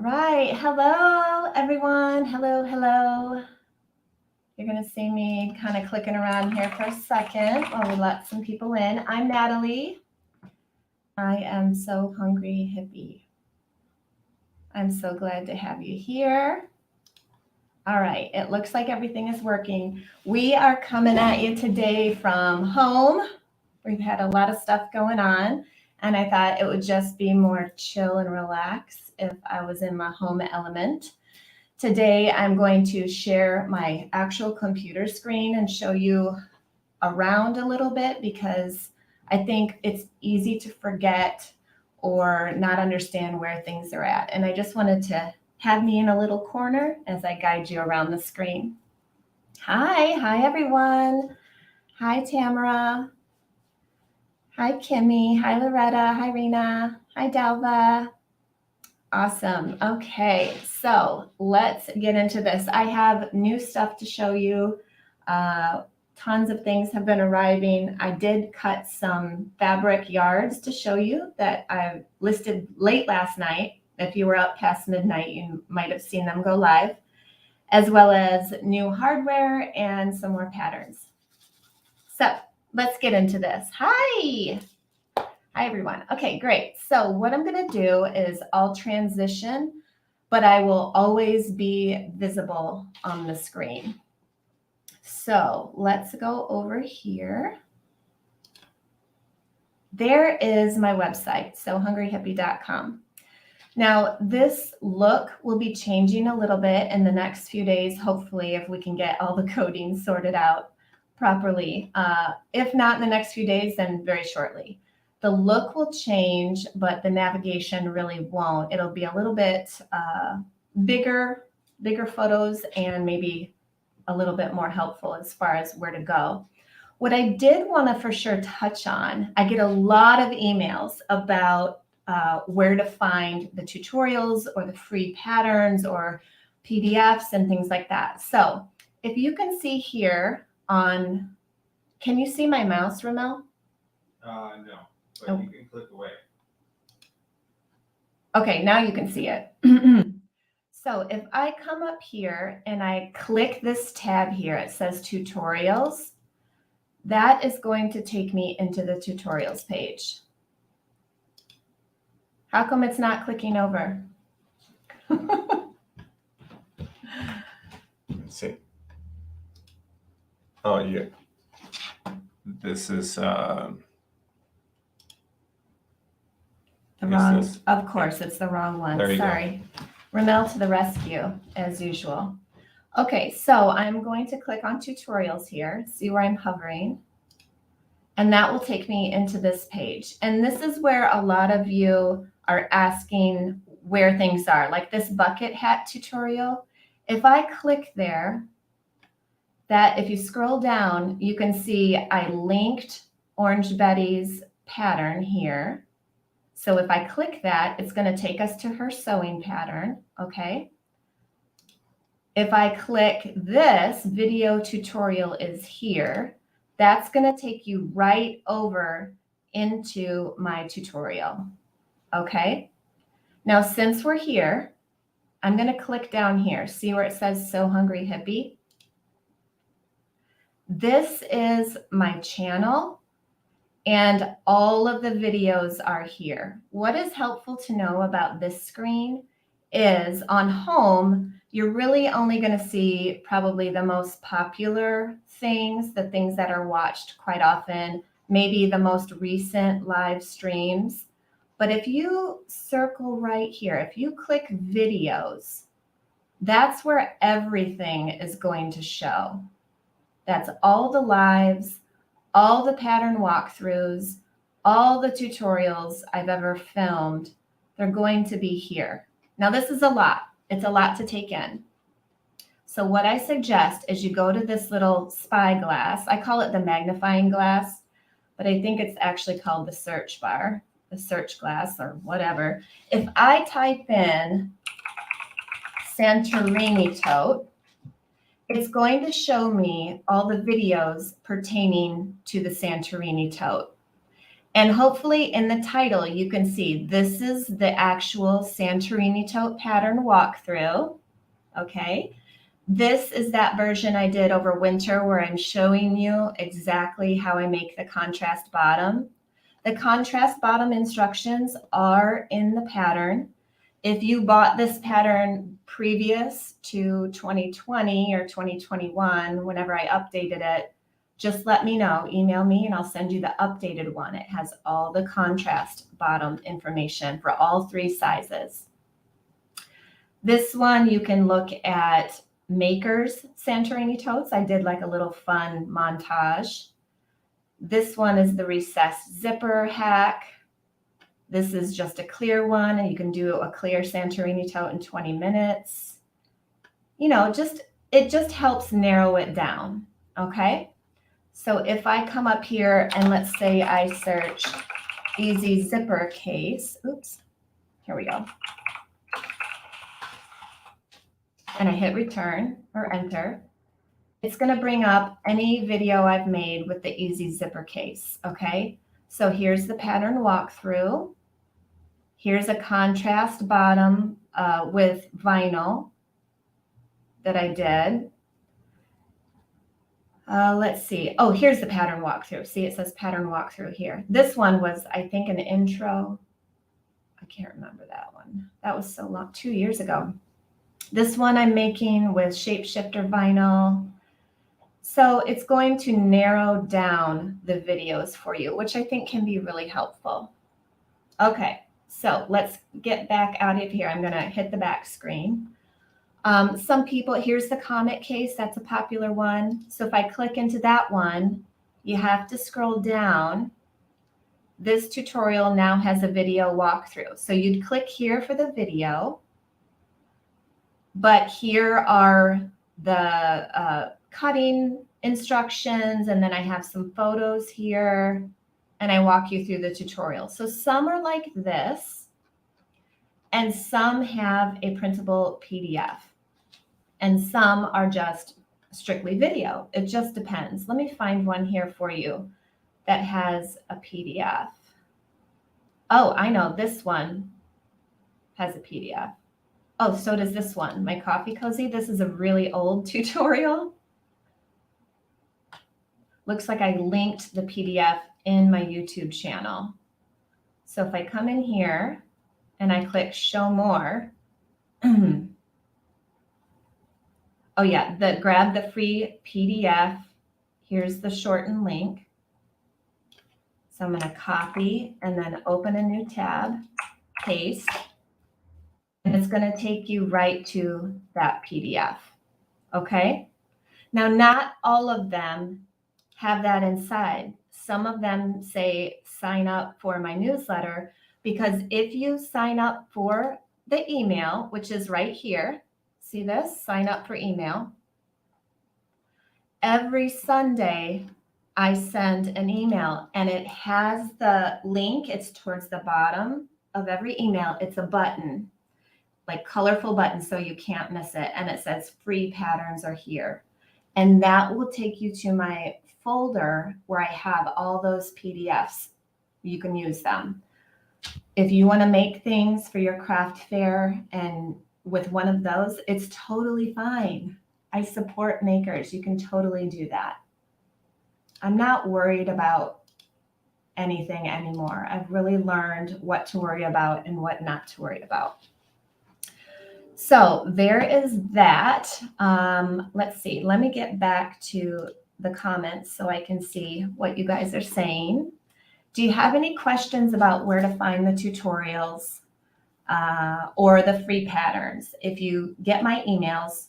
right. Hello, everyone. Hello. You're going to see me kind of clicking around here for a second while we let some people in. I'm Natalie. I am So Hungry Hippie. I'm so glad to have you here. All right. It looks like everything is working. We are coming at you today from home. We've had a lot of stuff going on, and I thought it would just be more chill and relax if I was in my home element. Today, I'm going to share my actual computer screen and show you around a little bit because I think it's easy to forget or not understand where things are at. And I just wanted to have me in a little corner as I guide you around the screen. Hi everyone. Hi Tamara. Hi Kimmy. Hi Loretta. Hi Rena. Hi Dalva. Awesome. Okay, so let's get into this. I have new stuff to show you. Tons of things have been arriving. I did cut some fabric yards to show you that I listed late last night. If you were up past midnight, you might have seen them go live, as well as new hardware and some more patterns. So let's get into this. Hi everyone. Okay, great. So what I'm going to do is I'll transition, but I will always be visible on the screen. So let's go over here. There is my website, sohungryhippie.com. Now, this look will be changing a little bit in the next few days, hopefully, if we can get all the coding sorted out properly. If not in the next few days, then very shortly. The look will change, but the navigation really won't. It'll be a little bit bigger photos and maybe a little bit more helpful as far as where to go. What I did want to for sure touch on, I get a lot of emails about where to find the tutorials or the free patterns or PDFs and things like that. So if you can see here on, can you see my mouse, Ramel? No, but you can click away. Okay, now you can see it. So if I come up here and I click this tab here, it says tutorials. That is going to take me into the tutorials page. How come it's not clicking over? Let's see. Oh, yeah. This is the wrong, of course, it's the wrong one. Sorry. Ramel to the rescue, as usual. Okay, so I'm going to click on tutorials here, see where I'm hovering, and that will take me into this page. And this is where a lot of you are asking where things are, like this bucket hat tutorial. If I click there, that if you scroll down, you can see I linked Orange Betty's pattern here. So if I click that, it's going to take us to her sewing pattern, okay? If I click this video tutorial is here, that's going to take you right over into my tutorial, okay? Now, since we're here, I'm going to click down here. See where it says So Hungry Hippie? This is my channel. And all of the videos are here. What is helpful to know about this screen is on home, you're really only going to see probably the most popular things, the things that are watched quite often, maybe the most recent live streams. But if you circle right here, if you click videos, that's where everything is going to show. That's all the lives, all the pattern walkthroughs, all the tutorials I've ever filmed, they're going to be here. Now, this is a lot. It's a lot to take in. So what I suggest is you go to this little spyglass. I call it the magnifying glass, but I think it's actually called the search bar, the search glass or whatever. If I type in Santorini tote, it's going to show me all the videos pertaining to the Santorini tote. And hopefully in the title, you can see this is the actual Santorini tote pattern walkthrough. Okay. This is that version I did over winter where I'm showing you exactly how I make the contrast bottom. The contrast bottom instructions are in the pattern. If you bought this pattern previous to 2020 or 2021, whenever I updated it, just let me know, email me, and I'll send you the updated one. It has all the contrast bottom information for all 3 sizes. This one, you can look at Makers Santorini totes. I did like a little fun montage. This one is the recessed zipper hack. This is just a clear one, and you can do a clear Santorini tote in 20 minutes. You know, it just helps narrow it down, okay? So if I come up here and let's say I search easy zipper case, oops, here we go. And I hit return or enter, it's going to bring up any video I've made with the easy zipper case, okay? So here's the pattern walkthrough. Here's a contrast bottom with vinyl that I did. Let's see. Oh, here's the pattern walkthrough. See, it says pattern walkthrough here. This one was, I think, an intro. I can't remember that one. That was so long, 2 years ago. This one I'm making with shapeshifter vinyl. So it's going to narrow down the videos for you, which I think can be really helpful. Okay, so let's get back out of here. I'm going to hit the back screen. Some people, here's the comic case. That's a popular one. So if I click into that one, you have to scroll down. This tutorial now has a video walkthrough. So you'd click here for the video. But here are the cutting instructions, and then I have some photos here, and I walk you through the tutorial. So some are like this, and some have a printable PDF, and some are just strictly video. It just depends. Let me find one here for you that has a PDF. Oh, I know this one has a PDF. Oh, so does this one, my coffee cozy. This is a really old tutorial. Looks like I linked the PDF in my YouTube channel. So if I come in here and I click show more, oh yeah, grab the free PDF. Here's the shortened link. So I'm going to copy and then open a new tab, paste. And it's going to take you right to that PDF. Okay. Now, not all of them have that inside. Some of them say sign up for my newsletter, because if you sign up for the email, which is right here, see this, sign up for email. Every Sunday, I send an email and it has the link. It's towards the bottom of every email. It's a button, like colorful button, so you can't miss it. And it says free patterns are here. And that will take you to my folder where I have all those PDFs. You can use them. If you want to make things for your craft fair and with one of those, it's totally fine. I support makers. You can totally do that. I'm not worried about anything anymore. I've really learned what to worry about and what not to worry about. So there is that. Let's see. Let me get back to the comments so I can see what you guys are saying. Do you have any questions about where to find the tutorials or the free patterns? If you get my emails,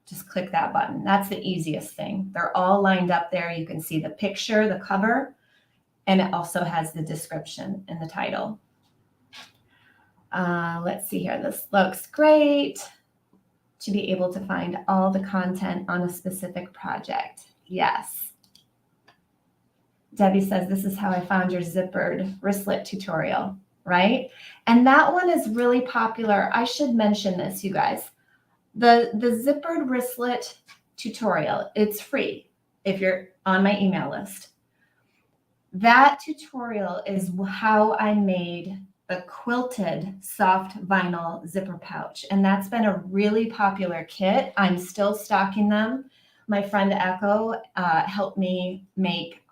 just click that button. That's the easiest thing. They're all lined up there. You can see the picture, the cover, and it also has the description in the title. Let's see here. This looks great. To be able to find all the content on a specific project. Yes. Debbie says, this is how I found your zippered wristlet tutorial, right? And that one is really popular. I should mention this, you guys. The zippered wristlet tutorial, it's free if you're on my email list. That tutorial is how I made the quilted soft vinyl zipper pouch. And that's been a really popular kit. I'm still stocking them. My friend Echo helped me make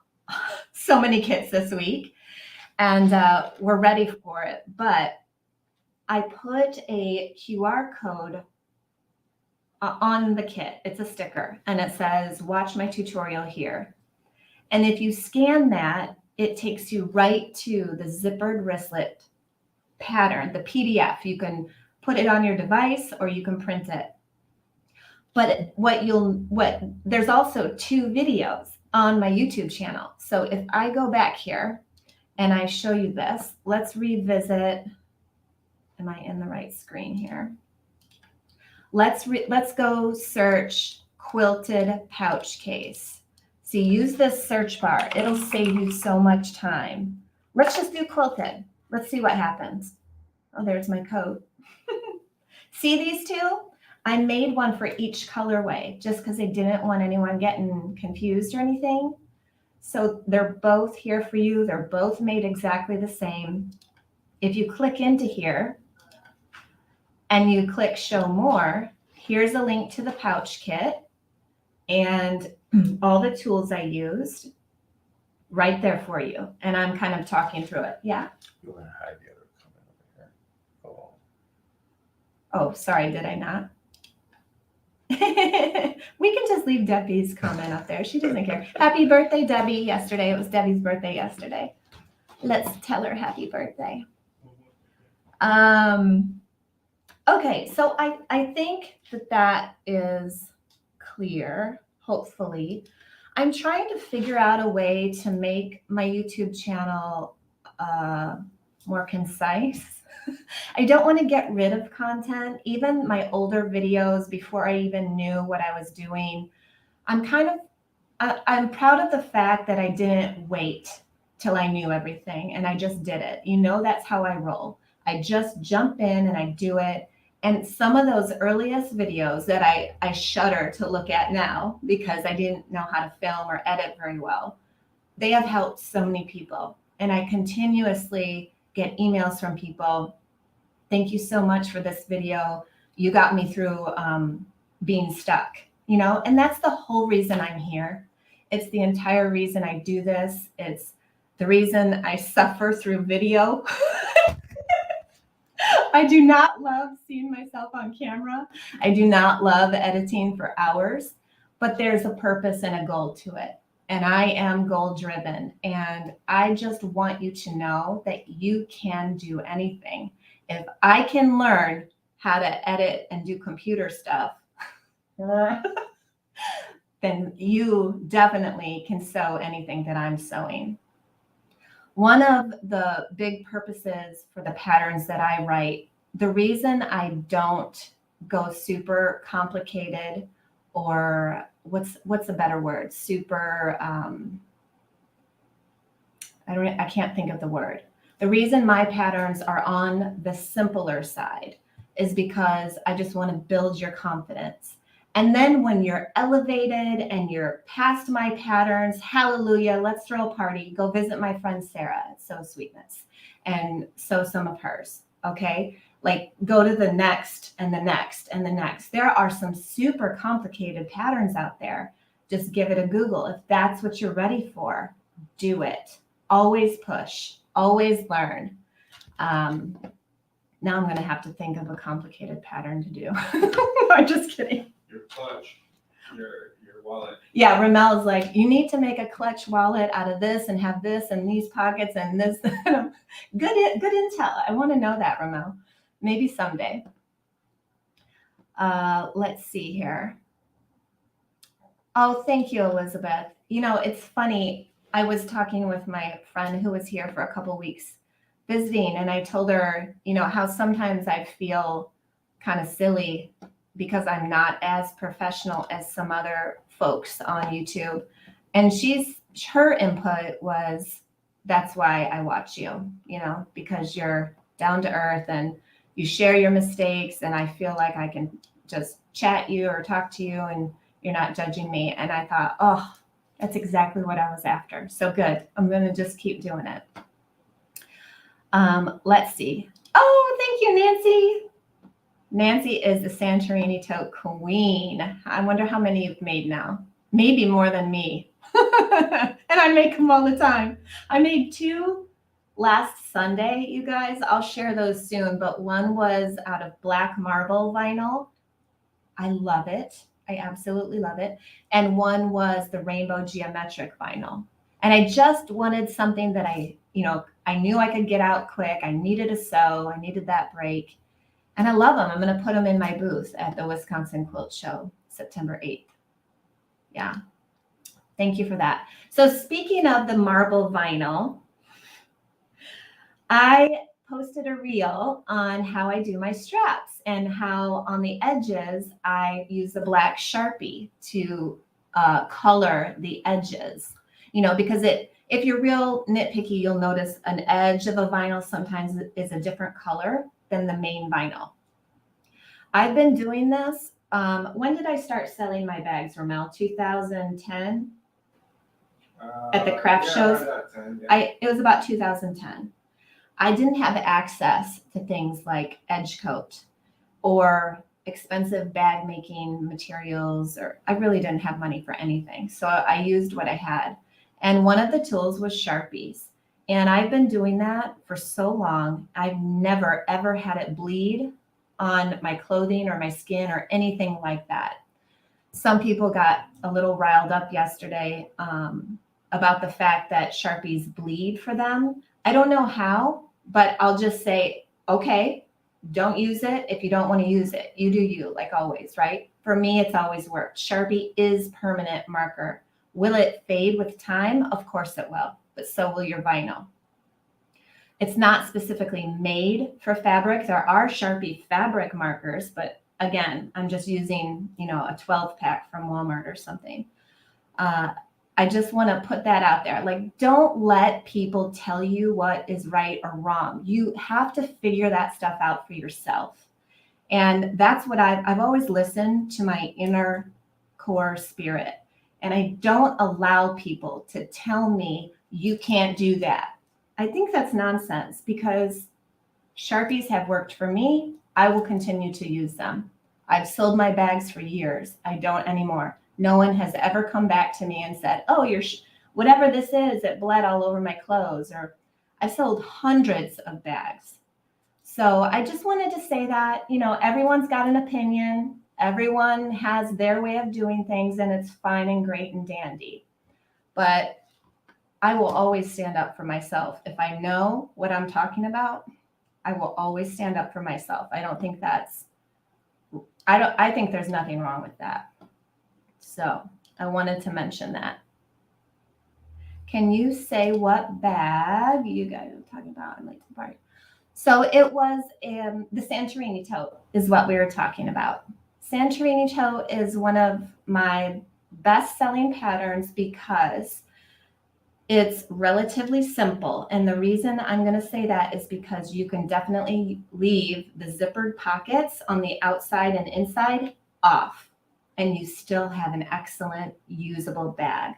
so many kits this week, and we're ready for it. But I put a QR code on the kit. It's a sticker, and it says, watch my tutorial here. And if you scan that, it takes you right to the zippered wristlet pattern, the PDF. You can put it on your device or you can print it. But there's also 2 videos on my YouTube channel. So if I go back here and I show you this, let's revisit. Am I in the right screen here? Let's go search quilted pouch case. So use this search bar. It'll save you so much time. Let's just do quilted. Let's see what happens. Oh, there's my code. See these 2? I made one for each colorway just because I didn't want anyone getting confused or anything. So they're both here for you. They're both made exactly the same. If you click into here and you click show more, here's a link to the pouch kit and all the tools I used right there for you. And I'm kind of talking through it. Yeah. You want to hide the other comment over here. Oh. Oh, sorry, did I not? We can just leave Debbie's comment up there. She doesn't care. Happy birthday, Debbie. Yesterday, it was Debbie's birthday yesterday. Let's tell her happy birthday. Okay, so I think that is clear, hopefully. I'm trying to figure out a way to make my YouTube channel more concise. I don't want to get rid of content. Even my older videos, before I even knew what I was doing, I'm proud of the fact that I didn't wait till I knew everything and I just did it. You know, that's how I roll. I just jump in and I do it. And some of those earliest videos that I shudder to look at now because I didn't know how to film or edit very well, they have helped so many people. And I continuously get emails from people. Thank you so much for this video. You got me through being stuck, you know, and that's the whole reason I'm here. It's the entire reason I do this. It's the reason I suffer through video. I do not love seeing myself on camera. I do not love editing for hours, but there's a purpose and a goal to it. And I am goal driven. And I just want you to know that you can do anything. If I can learn how to edit and do computer stuff, then you definitely can sew anything that I'm sewing. One of the big purposes for the patterns that I write, the reason I don't go super complicated, or what's a better word? Super, I can't think of the word. The reason my patterns are on the simpler side is because I just want to build your confidence. And then when you're elevated and you're past my patterns, hallelujah, let's throw a party. Go visit my friend Sarah at Sew Sweetness and sew some of hers, okay? Like go to the next and the next and the next. There are some super complicated patterns out there. Just give it a Google. If that's what you're ready for, do it. Always push, always learn. Now I'm going to have to think of a complicated pattern to do. I'm just kidding. Your clutch, your wallet. Yeah, Ramel's like, you need to make a clutch wallet out of this and have this and these pockets and this. Good intel. I want to know that, Ramel. Maybe someday. Let's see here. Oh, thank you, Elizabeth. You know, it's funny. I was talking with my friend who was here for a couple weeks visiting, and I told her, you know, how sometimes I feel kind of silly because I'm not as professional as some other folks on YouTube. And her input was, that's why I watch you, you know, because you're down to earth and you share your mistakes, and I feel like I can just chat you or talk to you and you're not judging me. And I thought, oh, That's exactly what I was after. So good. I'm going to just keep doing it. Let's see. Oh, thank you, Nancy. Nancy is the Santorini tote queen. I wonder how many you've made now. Maybe more than me. And I make them all the time. I made 2 last Sunday, you guys. I'll share those soon, but one was out of black marble vinyl. I love it. I absolutely love it. And one was the rainbow geometric vinyl. And I just wanted something that I knew I could get out quick. I needed a sew. I needed that break. And I love them. I'm going to put them in my booth at the Wisconsin Quilt Show, September 8th. Yeah. Thank you for that. So speaking of the marble vinyl, I posted a reel on how I do my straps and how on the edges I use the black Sharpie to color the edges. Because if you're real nitpicky, you'll notice an edge of a vinyl sometimes is a different color than the main vinyl. I've been doing this. When did I start selling my bags, Ramel? 2010? At the craft shows? Around that time, yeah. It was about 2010. I didn't have access to things like edge coat or expensive bag making materials, or I really didn't have money for anything. So I used what I had. And one of the tools was Sharpies. And I've been doing that for so long. I've never, ever had it bleed on my clothing or my skin or anything like that. Some people got a little riled up yesterday about the fact that Sharpies bleed for them. I don't know how, but I'll just say, okay, don't use it if you don't want to use it. You do you, like always, right? For me, it's always worked. Sharpie is permanent marker. Will it fade with time? Of course it will, but so will your vinyl. It's not specifically made for fabric. There are Sharpie fabric markers, but again, I'm just using, a 12 pack from Walmart or something. I just want to put that out there. Like, don't let people tell you what is right or wrong. You have to figure that stuff out for yourself. And that's what I've always listened to my inner core spirit. And I don't allow people to tell me you can't do that. I think that's nonsense because Sharpies have worked for me. I will continue to use them. I've sold my bags for years. I don't anymore. No one has ever come back to me and said, oh, whatever this is, it bled all over my clothes. Or I've sold hundreds of bags. So I just wanted to say that, everyone's got an opinion. Everyone has their way of doing things, and it's fine and great and dandy. But I will always stand up for myself. If I know what I'm talking about, I will always stand up for myself. I think there's nothing wrong with that. So I wanted to mention that. Can you say what bag you guys are talking about? I'm late to the party. So it was the Santorini tote is what we were talking about. Santorini tote is one of my best-selling patterns because it's relatively simple. And the reason I'm going to say that is because you can definitely leave the zippered pockets on the outside and inside off, and you still have an excellent usable bag.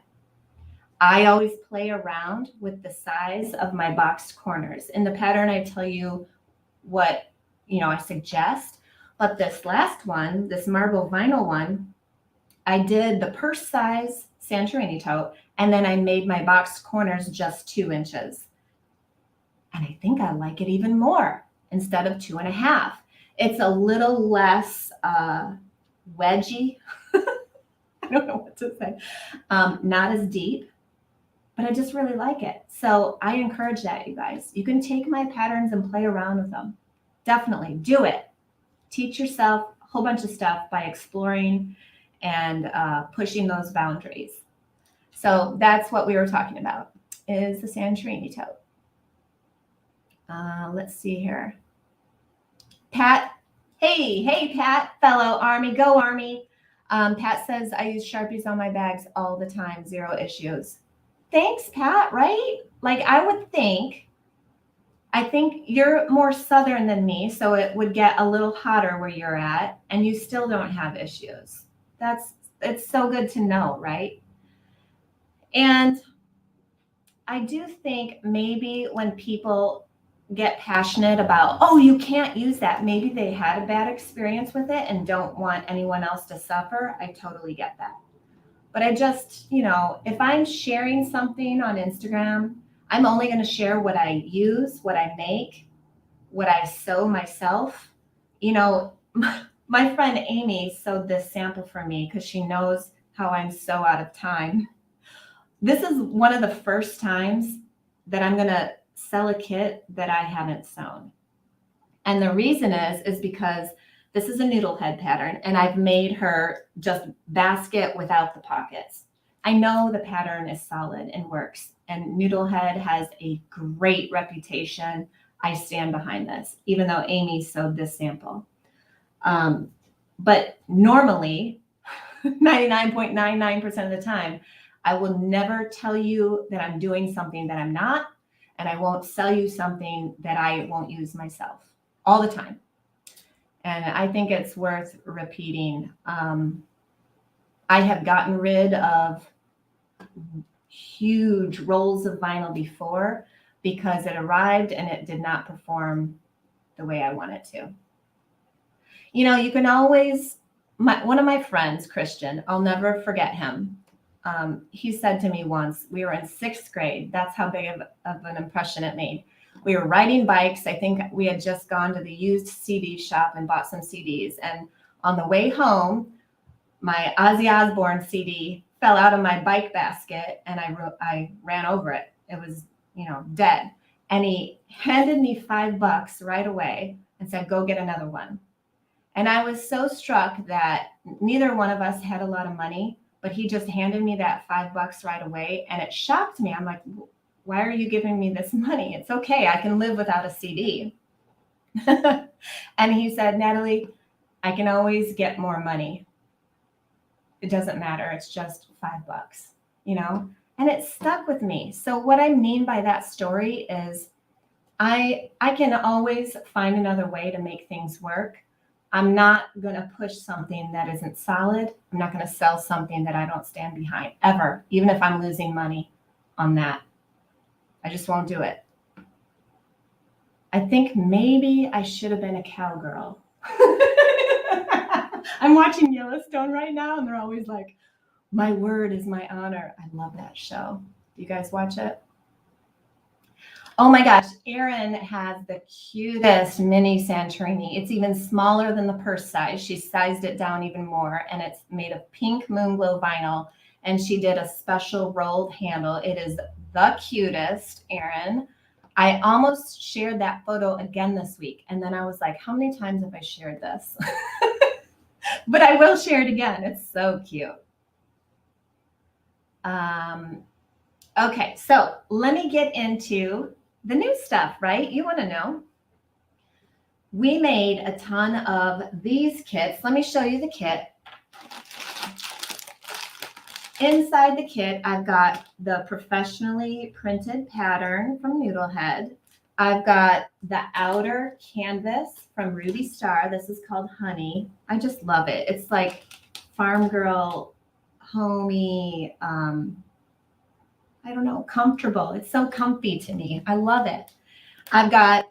I always play around with the size of my boxed corners. In the pattern, I tell you what, I suggest. But this last one, this marble vinyl one, I did the purse size Santorini tote, and then I made my boxed corners just 2 inches. And I think I like it even more instead of 2.5. It's a little less wedgy. I don't know what to say. Not as deep, but I just really like it. So I encourage that, you guys. You can take my patterns and play around with them. Definitely do it. Teach yourself a whole bunch of stuff by exploring and pushing those boundaries. So that's what we were talking about, is the Santorini tote. Let's see here. Pat, hey, Pat, fellow Army, go Army. Pat says, I use Sharpies on my bags all the time, 0 issues. Thanks, Pat, right? Like I think you're more Southern than me, so it would get a little hotter where you're at, and you still don't have issues. It's so good to know, right? And I do think maybe when people get passionate about, oh, you can't use that, maybe they had a bad experience with it and don't want anyone else to suffer. I totally get that. But I just, if I'm sharing something on Instagram, I'm only going to share what I use, what I make, what I sew myself. My friend Amy sewed this sample for me because she knows how I'm so out of time. This is one of the first times that I'm going to sell a kit that I haven't sewn. And the reason is because this is a noodle head pattern and I've made her just basket without the pockets. I know the pattern is solid and works, and noodle head has a great reputation. I stand behind this, even though Amy sewed this sample. But normally, 99.99% of the time, I will never tell you that I'm doing something that I'm not, and I won't sell you something that I won't use myself all the time. And I think it's worth repeating. I have gotten rid of huge rolls of vinyl before because it arrived and it did not perform the way I want it to. You can always, one of my friends, Christian, I'll never forget him. He said to me once, we were in 6th grade. That's how big of an impression it made. We were riding bikes. I think we had just gone to the used CD shop and bought some CDs. And on the way home, my Ozzy Osbourne CD fell out of my bike basket and I ran over it. It was, dead. And he handed me $5 right away and said, go get another one. And I was so struck that neither one of us had a lot of money, but he just handed me that $5 right away. And it shocked me. I'm like, why are you giving me this money? It's okay. I can live without a CD. And he said, Natalie, I can always get more money. It doesn't matter. It's just $5, and it stuck with me. So what I mean by that story is I can always find another way to make things work. I'm not going to push something that isn't solid. I'm not going to sell something that I don't stand behind ever, even if I'm losing money on that. I just won't do it. I think maybe I should have been a cowgirl. I'm watching Yellowstone right now, and they're always like, my word is my honor. I love that show. Do you guys watch it? Oh my gosh, Erin has the cutest mini Santorini. It's even smaller than the purse size. She sized it down even more, and it's made of pink Moonglow vinyl, and she did a special rolled handle. It is the cutest, Erin. I almost shared that photo again this week, and then I was like, how many times have I shared this? But I will share it again. It's so cute. Okay, so let me get into the new stuff, right? You want to know. We made a ton of these kits. Let me show you the kit. Inside the kit, I've got the professionally printed pattern from Noodlehead. I've got the outer canvas from Ruby Star. This is called Honey. I just love it. It's like farm girl, homey, I don't know, comfortable. It's so comfy to me. I love it. I've got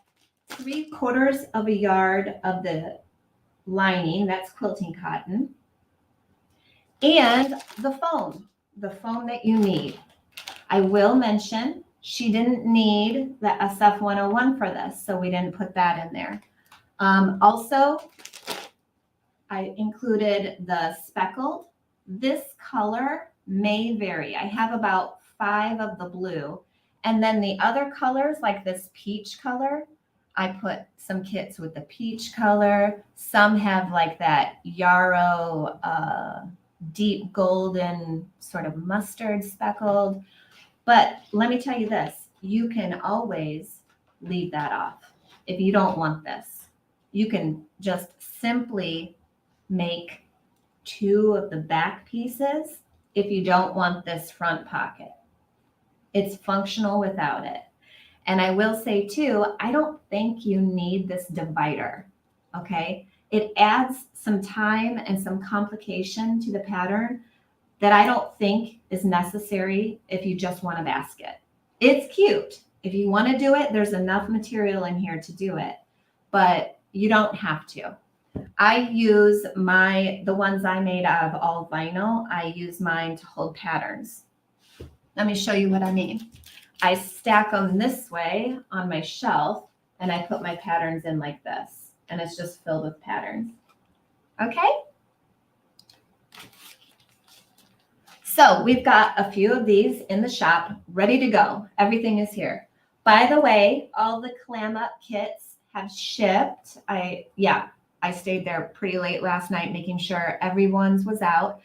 3/4 of a yard of the lining. That's quilting cotton. And the foam that you need. I will mention she didn't need the SF 101 for this, so we didn't put that in there. Also, I included the speckled. This color may vary. I have about 5 of the blue. And then the other colors, like this peach color, I put some kits with the peach color. Some have like that yarrow, deep golden sort of mustard speckled. But let me tell you this, you can always leave that off. If you don't want this, you can just simply make 2 of the back pieces if you don't want this front pocket. It's functional without it. And I will say too, I don't think you need this divider, okay? It adds some time and some complication to the pattern, that I don't think is necessary if you just want a basket. It's cute. If you want to do it, there's enough material in here to do it, but you don't have to. I use the ones I made out of all vinyl, I use mine to hold patterns. Let me show you what I mean. I stack them this way on my shelf, and I put my patterns in like this, and it's just filled with patterns. Okay? So we've got a few of these in the shop ready to go. Everything is here. By the way, all the clam up kits have shipped. I stayed there pretty late last night making sure everyone's was out.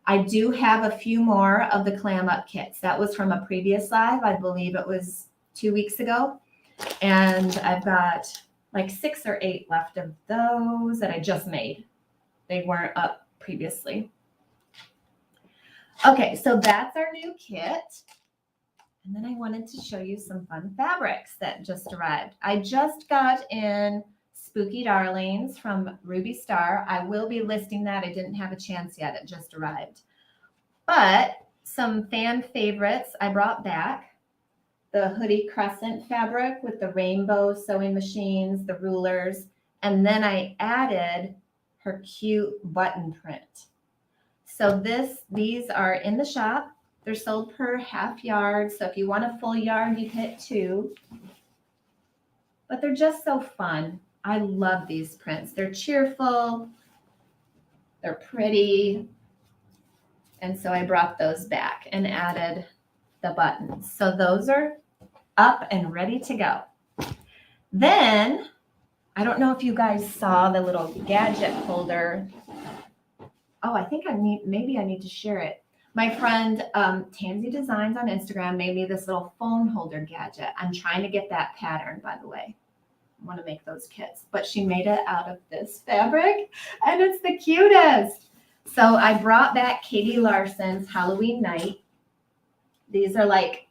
I do have a few more of the clam up kits. That was from a previous live. I believe it was 2 weeks ago. And I've got like 6 or 8 left of those that I just made. They weren't up previously. Okay, so that's our new kit. And then I wanted to show you some fun fabrics that just arrived. I just got in Spooky Darlings from Ruby Star. I will be listing that. I didn't have a chance yet. It just arrived. But some fan favorites I brought back. The hoodie crescent fabric with the rainbow sewing machines, the rulers, and then I added her cute button print. So these are in the shop. They're sold per half yard. So if you want a full yard, you get 2. But they're just so fun. I love these prints. They're cheerful. They're pretty. And so I brought those back and added the buttons. So those are up and ready to go. Then, I don't know if you guys saw the little gadget folder. Oh, I think maybe I need to share it. My friend Tansy Designs on Instagram made me this little phone holder gadget. I'm trying to get that pattern, by the way. I want to make those kits. But she made it out of this fabric, and it's the cutest. So I brought back Katie Larson's Halloween Night. These are like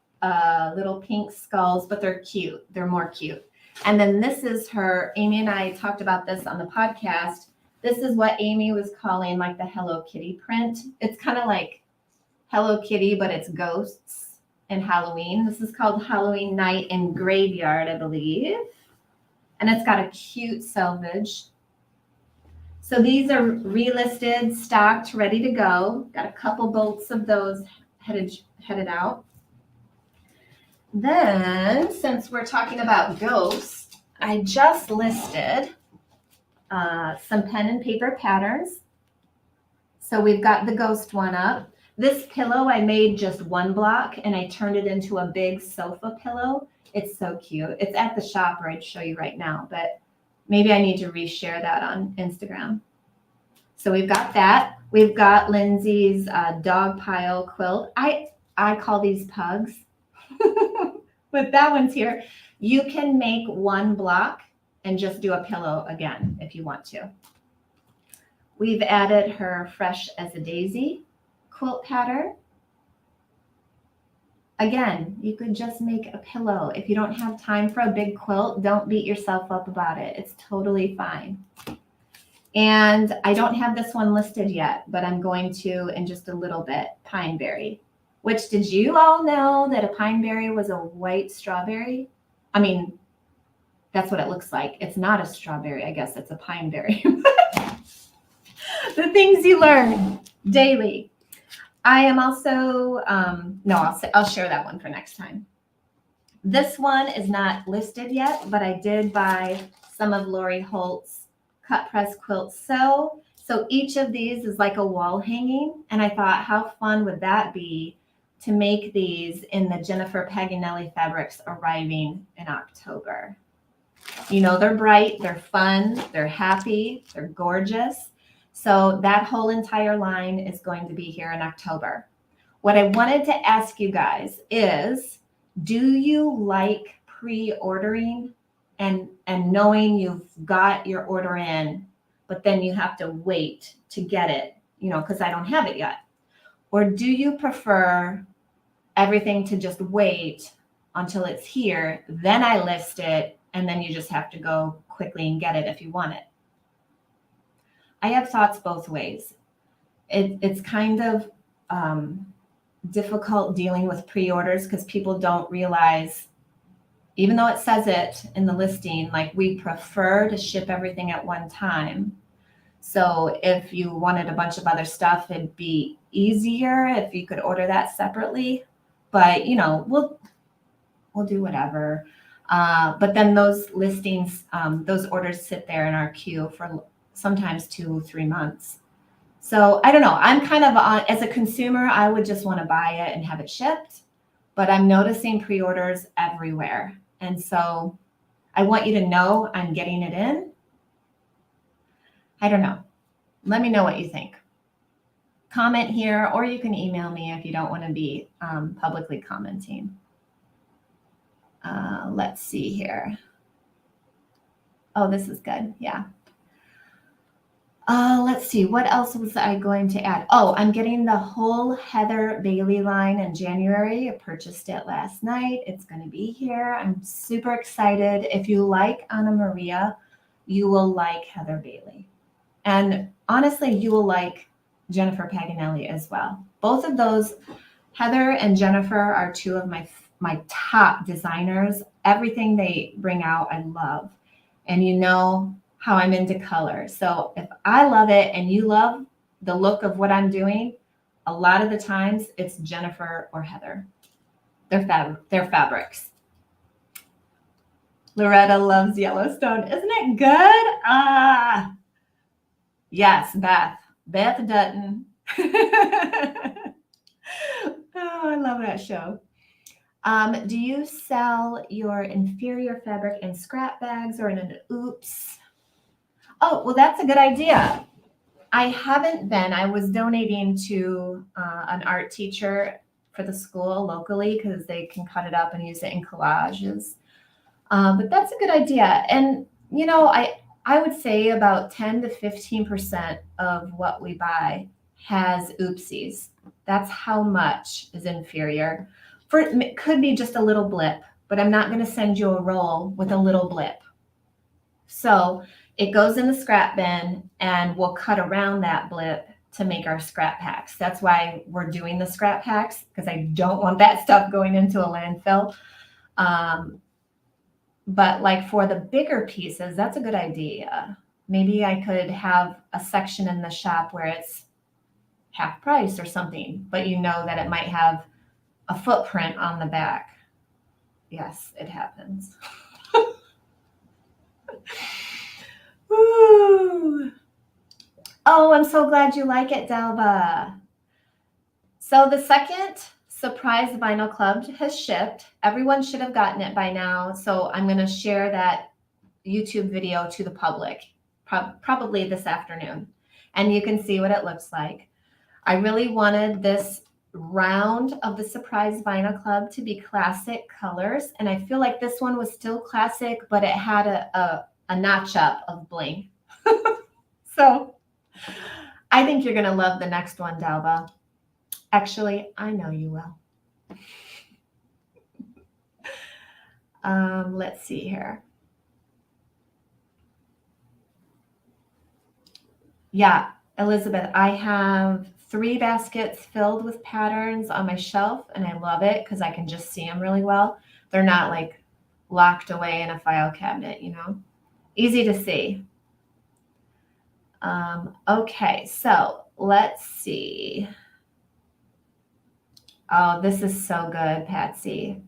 little pink skulls, but they're cute. They're more cute. And then this is her, Amy and I talked about this on the podcast. This is what Amy was calling like the Hello Kitty print. It's kind of like Hello Kitty, but it's ghosts and Halloween. This is called Halloween Night in Graveyard, I believe. And it's got a cute selvage. So these are relisted, stocked, ready to go. Got a couple bolts of those headed out. Then, since we're talking about ghosts, I just listed some pen and paper patterns. So we've got the ghost one up. This pillow I made just 1 block and I turned it into a big sofa pillow. It's so cute. It's at the shop, or I'd show you right now, but maybe I need to reshare that on Instagram. So we've got that. We've got Lindsay's dog pile quilt. I call these pugs, but that one's here. You can make 1 block and just do a pillow again if you want to. We've added her Fresh as a Daisy quilt pattern. Again, you could just make a pillow. If you don't have time for a big quilt, don't beat yourself up about it. It's totally fine. And I don't have this one listed yet, but I'm going to in just a little bit. Pineberry. Which, did you all know that a pineberry was a white strawberry? I mean, that's what it looks like. It's not a strawberry. I guess it's a pineberry. The things you learn daily. I am also, I'll share that one for next time. This one is not listed yet, but I did buy some of Lori Holt's cut press quilt sew. So each of these is like a wall hanging. And I thought, how fun would that be to make these in the Jennifer Paganelli fabrics arriving in October? You know, they're bright, they're fun, they're happy, they're gorgeous. So that whole entire line is going to be here in October. What I wanted to ask you guys is, do you like pre-ordering and knowing you've got your order in, but then you have to wait to get it, you know, because I don't have it yet? Or do you prefer everything to just wait until it's here, then I list it, and then you just have to go quickly and get it if you want it? I have thoughts both ways. It's kind of difficult dealing with pre-orders because people don't realize, even though it says it in the listing, like we prefer to ship everything at one time. So if you wanted a bunch of other stuff, it'd be easier if you could order that separately. But you know, we'll do whatever. But then those listings, those orders sit there in our queue for sometimes 2-3 months. So I don't know. I'm kind of as a consumer, I would just want to buy it and have it shipped. But I'm noticing pre-orders everywhere. And so I want you to know I'm getting it in. I don't know. Let me know what you think. Comment here, or you can email me if you don't want to be publicly commenting. Let's see here. Oh, this is good. Yeah. Let's see. What else was I going to add? Oh, I'm getting the whole Heather Bailey line in January. I purchased it last night. It's going to be here. I'm super excited. If you like Anna Maria, you will like Heather Bailey. And honestly, you will like Jennifer Paganelli as well. Both of those, Heather and Jennifer, are two of my top designers. Everything they bring out, I love. And you know how I'm into color. So if I love it and you love the look of what I'm doing, a lot of the times it's Jennifer or Heather. They're fabrics. Loretta loves Yellowstone. Isn't it good? Ah, yes, Beth Dutton. Oh, I love that show. Do you sell your inferior fabric in scrap bags or in an oops? Oh, well, that's a good idea. I haven't been. I was donating to an art teacher for the school locally because they can cut it up and use it in collages. But that's a good idea. And, you know, I would say about 10 to 15% of what we buy has oopsies. That's how much is inferior. It could be just a little blip, but I'm not going to send you a roll with a little blip. So it goes in the scrap bin and we'll cut around that blip to make our scrap packs. That's why we're doing the scrap packs, because I don't want that stuff going into a landfill. But like for the bigger pieces, that's a good idea. Maybe I could have a section in the shop where it's half price or something, but you know that it might have a footprint on the back. Yes, it happens. Woo. Oh, I'm so glad you like it, Dalva. So the second surprise vinyl club has shipped. Everyone should have gotten it by now. So I'm going to share that YouTube video to the public, probably this afternoon. And you can see what it looks like. I really wanted this round of the surprise vinyl club to be classic colors. And I feel like this one was still classic, but it had a notch up of bling. So I think you're going to love the next one, Dalva. Actually, I know you will. Let's see here. Yeah, Elizabeth, I have 3 baskets filled with patterns on my shelf, and I love it because I can just see them really well. They're not like locked away in a file cabinet, you know. Easy to see. Okay, so let's see. Oh, this is so good, Patsy.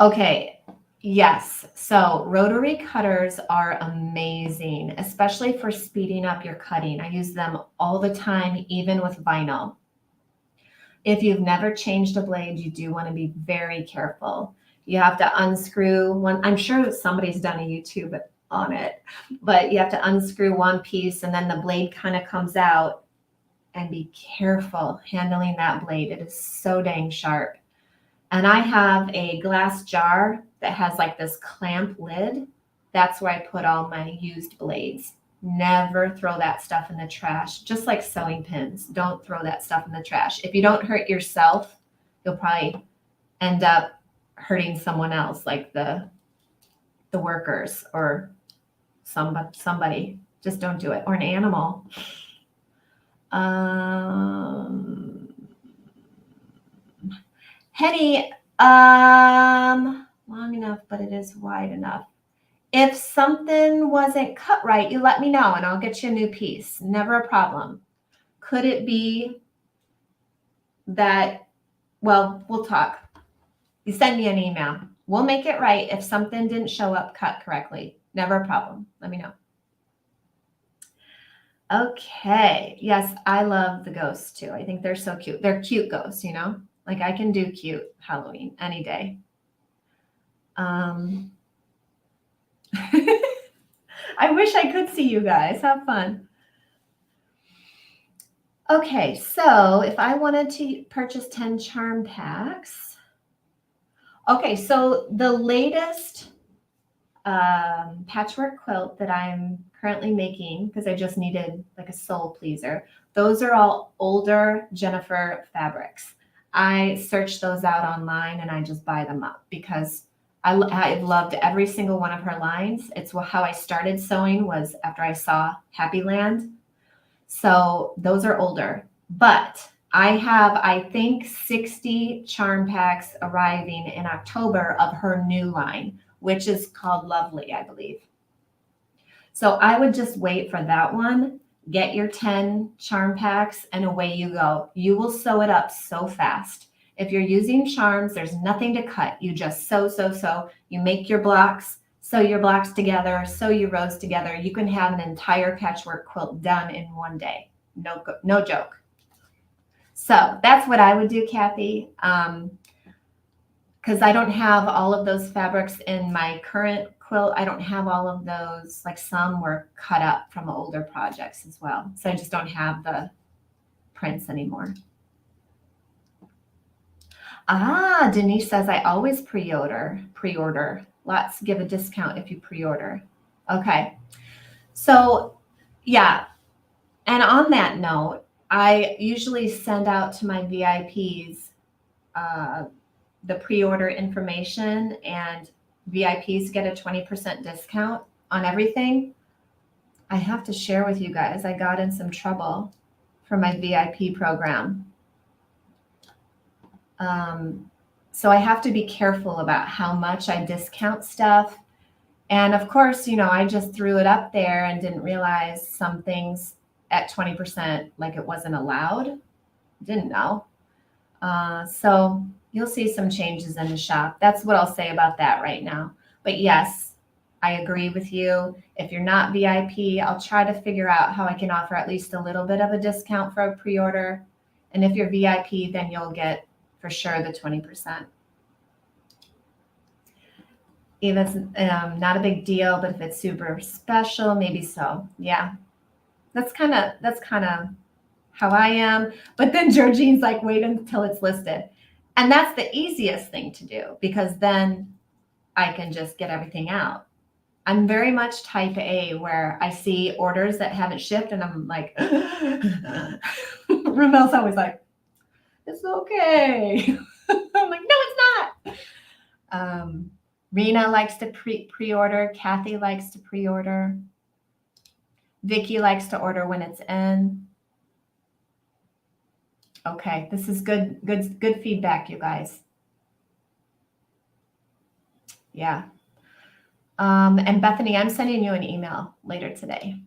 Okay, yes. So rotary cutters are amazing, especially for speeding up your cutting. I use them all the time, even with vinyl. If you've never changed a blade, you do want to be very careful. You have to unscrew one. I'm sure somebody's done a YouTube on it, but you have to unscrew one piece and then the blade kind of comes out, and be careful handling that blade. It is so dang sharp. And I have a glass jar that has like this clamp lid. That's where I put all my used blades. Never throw that stuff in the trash, just like sewing pins. Don't throw that stuff in the trash. If you don't hurt yourself, you'll probably end up hurting someone else, like the workers or somebody. Just don't do it. Or an animal. Henny, long enough, but it is wide enough. If something wasn't cut right, you let me know and I'll get you a new piece. Never a problem. Could it be that, well, we'll talk. You send me an email. We'll make it right if something didn't show up cut correctly. Never a problem. Let me know. Okay. Yes, I love the ghosts too. I think they're so cute. They're cute ghosts, you know? Like I can do cute Halloween any day. I wish I could see you guys. Have fun. Okay, so if I wanted to purchase 10 charm packs. Okay, so the latest patchwork quilt that I'm currently making, because I just needed like a soul pleaser, those are all older Jennifer fabrics. I search those out online and I just buy them up because I've loved every single one of her lines. It's how I started sewing was after I saw Happy Land. So those are older, but I have, I think, 60 charm packs arriving in October of her new line, which is called Lovely, I believe. So I would just wait for that one, get your 10 charm packs, and away you go. You will sew it up so fast. If you're using charms, there's nothing to cut. You just sew, sew, sew. You make your blocks, sew your blocks together, sew your rows together. You can have an entire patchwork quilt done in one day. No joke. So that's what I would do, Kathy. Because I don't have all of those fabrics in my current quilt. I don't have all of those. Like some were cut up from older projects as well. So I just don't have the prints anymore. Ah, Denise says I always pre-order. Lots give a discount if you pre-order. Okay. So yeah. And on that note, I usually send out to my VIPs the pre-order information, and VIPs get a 20% discount on everything. I have to share with you guys, I got in some trouble for my VIP program. So I have to be careful about how much I discount stuff. And of course, you know, I just threw it up there and didn't realize some things at 20%, like it wasn't allowed. Didn't know. So you'll see some changes in the shop. That's what I'll say about that right now. But yes, I agree with you. If you're not VIP, I'll try to figure out how I can offer at least a little bit of a discount for a pre-order. And if you're VIP, then you'll get for sure the 20%. Eva's not a big deal, but if it's super special, maybe so. Yeah, that's kind of how I am. But then Georgine's like, wait until it's listed. And that's the easiest thing to do because then I can just get everything out. I'm very much type A where I see orders that haven't shipped and I'm like, Ramel's always like, it's okay. I'm like, no, it's not. Rena likes to pre-order. Kathy likes to pre-order. Vicky likes to order when it's in. Okay, this is good feedback, you guys. Yeah. And Bethany, I'm sending you an email later today.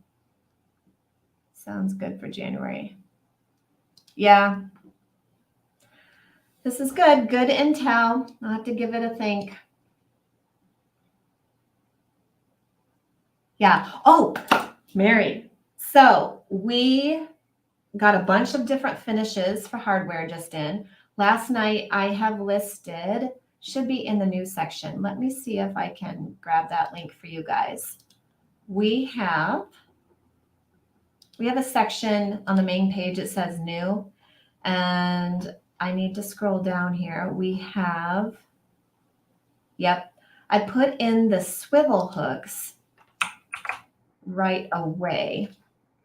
Sounds good for January. Yeah. This is good. Good intel. I'll have to give it a think. Yeah. Oh, Mary. So we got a bunch of different finishes for hardware just in. Last night I have listed, should be in the news section. Let me see if I can grab that link for you guys. We have a section on the main page that says new, and I need to scroll down here. We have, yep, I put in the swivel hooks right away.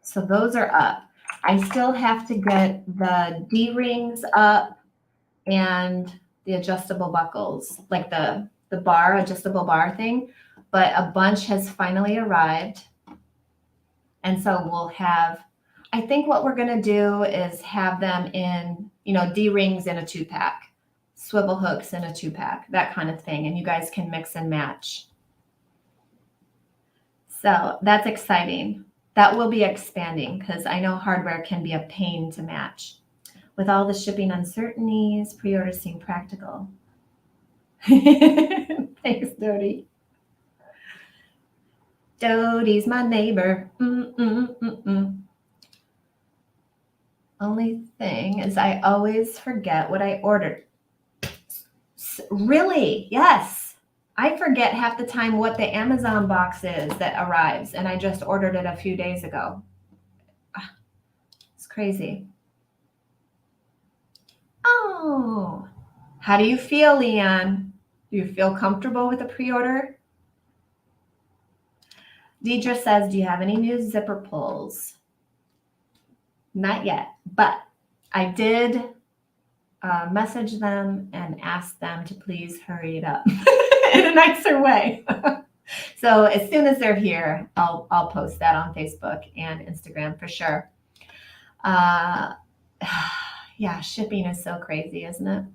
So those are up. I still have to get the D-rings up and the adjustable buckles, like the bar, adjustable bar thing, but a bunch has finally arrived. And so we'll have, I think what we're going to do is have them in, D-rings in a 2-pack, swivel hooks in a 2-pack, that kind of thing. And you guys can mix and match. So that's exciting. That will be expanding because I know hardware can be a pain to match. With all the shipping uncertainties, pre-orders seem practical. Thanks, Dodie. Dodie's my neighbor. Only thing is I always forget what I ordered. Really? Yes. I forget half the time what the Amazon box is that arrives, and I just ordered it a few days ago. It's crazy. Oh, how do you feel, Leon? Do you feel comfortable with a pre-order? Deidre says, do you have any new zipper pulls? Not yet, but I did message them and ask them to please hurry it up in a nicer way. So as soon as they're here, I'll post that on Facebook and Instagram for sure. Yeah, shipping is so crazy, isn't it?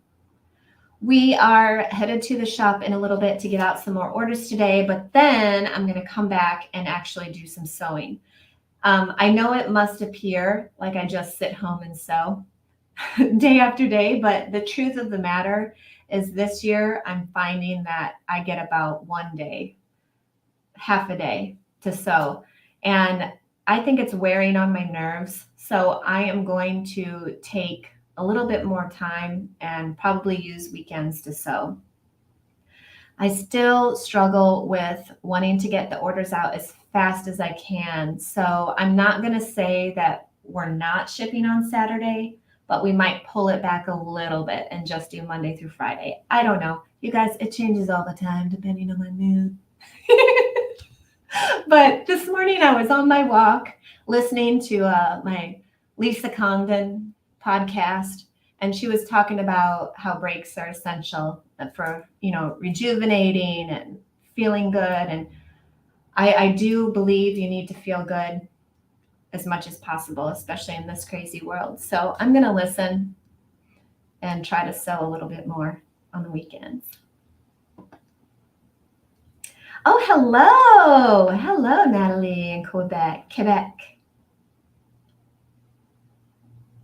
We are headed to the shop in a little bit to get out some more orders today, but then I'm going to come back and actually do some sewing. I know it must appear like I just sit home and sew day after day, but the truth of the matter is this year I'm finding that I get about one day, half a day to sew. And I think it's wearing on my nerves. So I am going to take a little bit more time and probably use weekends to sew. I still struggle with wanting to get the orders out as fast as I can. So I'm not going to say that we're not shipping on Saturday, but we might pull it back a little bit and just do Monday through Friday. I don't know. You guys, it changes all the time depending on my mood. But this morning I was on my walk listening to my Lisa Congdon podcast, and she was talking about how breaks are essential for, rejuvenating and feeling good. And I do believe you need to feel good as much as possible, especially in this crazy world. So I'm going to listen and try to sew a little bit more on the weekends. Oh, hello. Hello, Natalie in Quebec.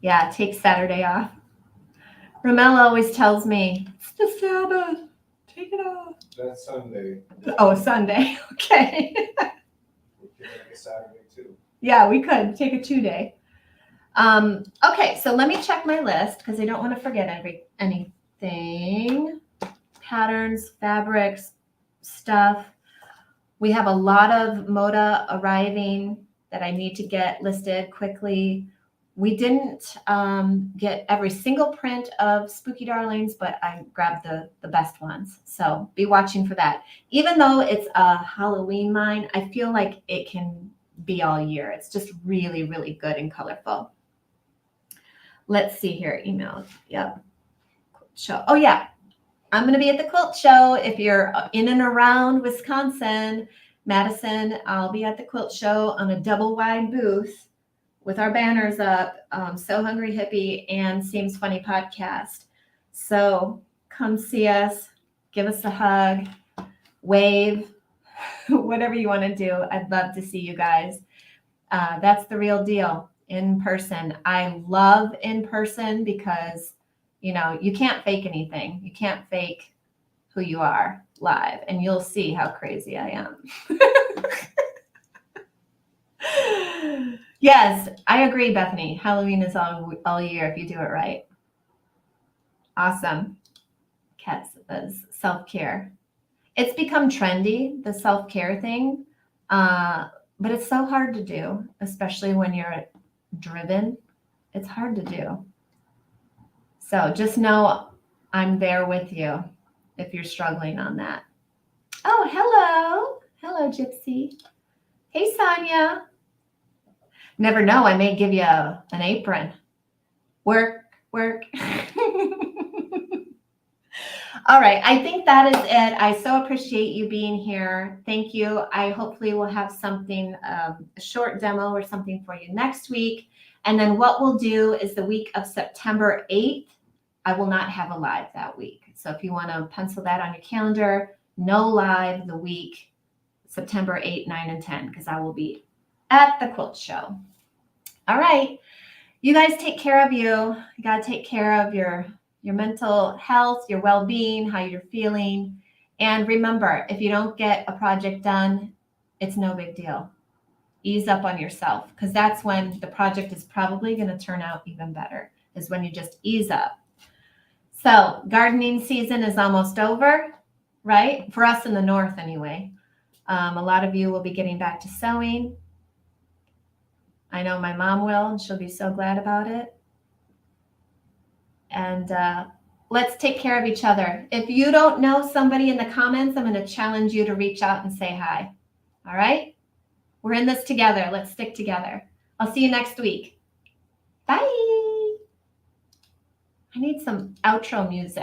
Yeah, take Saturday off. Ramella always tells me, it's the Sabbath. Take it off. That's Sunday. Oh, Sunday. Okay. We can make a Saturday too. Yeah, we could take a 2-day. Okay, so let me check my list because I don't want to forget anything. Patterns, fabrics, stuff. We have a lot of Moda arriving that I need to get listed quickly. We didn't get every single print of Spooky Darlings, but I grabbed the best ones. So be watching for that. Even though it's a Halloween line, I feel like it can be all year. It's just really, really good and colorful. Let's see here. Email. Yep. Show. Oh, yeah. I'm going to be at the quilt show. If you're in and around Wisconsin, Madison, I'll be at the quilt show on a double wide booth with our banners up, So Hungry Hippie and Seems Funny podcast. So come see us, give us a hug, wave, whatever you want to do. I'd love to see you guys. That's the real deal, in person. I love in person because, you can't fake anything. You can't fake who you are live, and you'll see how crazy I am. Yes, I agree, Bethany. Halloween is all year if you do it right. Awesome. Kat says self-care. It's become trendy, the self-care thing, but it's so hard to do, especially when you're driven. It's hard to do. So just know I'm there with you if you're struggling on that. Oh, hello. Hello, Gypsy. Hey, Sonia. Never know. I may give you an apron. Work. All right. I think that is it. I so appreciate you being here. Thank you. I hopefully will have something, a short demo or something for you next week. And then what we'll do is the week of September 8th, I will not have a live that week. So if you want to pencil that on your calendar, no live the week September 8, 9, and 10, because I will be at the quilt show. All right. You guys take care of you. You got to take care of your mental health, your well-being, how you're feeling. And remember, if you don't get a project done, it's no big deal. Ease up on yourself, because that's when the project is probably going to turn out even better, is when you just ease up. So gardening season is almost over, right? For us in the north anyway. A lot of you will be getting back to sewing. I know my mom will, and she'll be so glad about it. And let's take care of each other. If you don't know somebody in the comments, I'm going to challenge you to reach out and say hi. All right? We're in this together. Let's stick together. I'll see you next week. Bye. I need some outro music.